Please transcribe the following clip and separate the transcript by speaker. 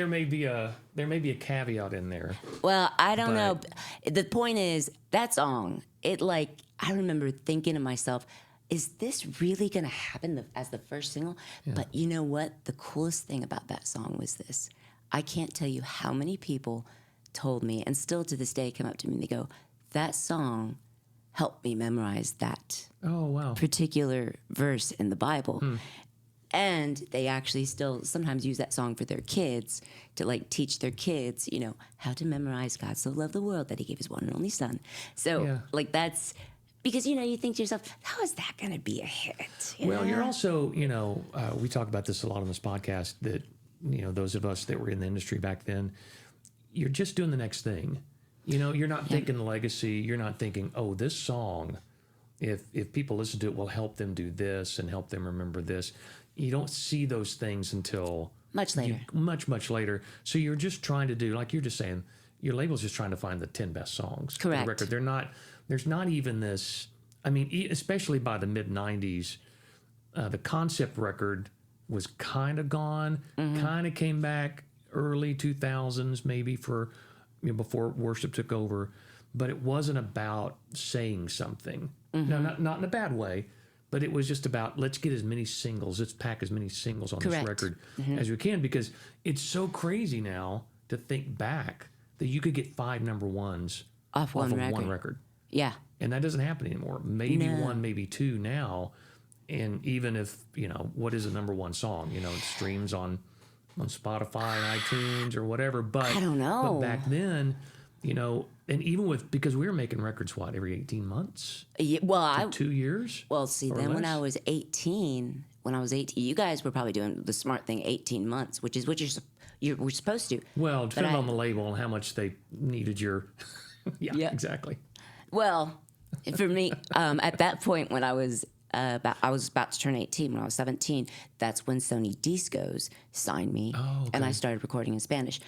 Speaker 1: there may be a caveat in there.
Speaker 2: Well, I don't know.
Speaker 1: But
Speaker 2: The point is that song. I remember thinking to myself, is this really going to happen as the first single?
Speaker 1: yeah,
Speaker 2: But you know what? The coolest thing about that song was this. I can't tell you how many people told me, and still to this day come up to me and they go, that song helped me memorize that
Speaker 1: oh wow,
Speaker 2: particular verse in the Bible. And they actually still sometimes use that song for their kids to teach their kids, how to memorize God so loved the world that he gave his one and only son. So
Speaker 1: yeah.
Speaker 2: that's because, you think to yourself, how is that going to be a hit?
Speaker 1: Well, you're also, we talk about this a lot on this podcast that, those of us that were in the industry back then, you're just doing the next thing. You're not thinking legacy. You're not thinking, oh, this song, if people listen to it, will help them do this and help them remember this. You don't see those things until
Speaker 2: Much later.
Speaker 1: much later. So you're just trying to do, like you're just saying, your label's just trying to find the 10 best songs for the
Speaker 2: Correct.
Speaker 1: record. There's not even this. I mean, especially by the mid '90s, the concept record was kind of gone. Kind of came back early 2000s, maybe for before worship took over, but it wasn't about saying something. No, not in a bad way, but it was just about let's get as many singles, let's pack as many singles on
Speaker 2: Correct.
Speaker 1: this record as we can, because it's so crazy now to think back that you could get 5 number ones
Speaker 2: Off
Speaker 1: of
Speaker 2: one
Speaker 1: one
Speaker 2: record.
Speaker 1: record.
Speaker 2: Yeah.
Speaker 1: And that doesn't happen anymore. Maybe
Speaker 2: No.
Speaker 1: 1, maybe 2 now. And even if, what is a number one song? It streams on Spotify and iTunes or whatever. But
Speaker 2: I don't know.
Speaker 1: But back then, and even because we were making records, every 18 months?
Speaker 2: Yeah, well,
Speaker 1: 2 years?
Speaker 2: see,
Speaker 1: or
Speaker 2: then when
Speaker 1: less?
Speaker 2: I was 18, you guys were probably doing the smart thing 18 months, which is what you were supposed to.
Speaker 1: Well, depending
Speaker 2: I-
Speaker 1: on the label and how much they needed your...
Speaker 2: Yeah.
Speaker 1: exactly.
Speaker 2: Well, for me, at that point when I was about to turn 18, when I was 17, that's when Sony Discos signed me,
Speaker 1: Oh,
Speaker 2: and
Speaker 1: okay.
Speaker 2: I started recording in Spanish.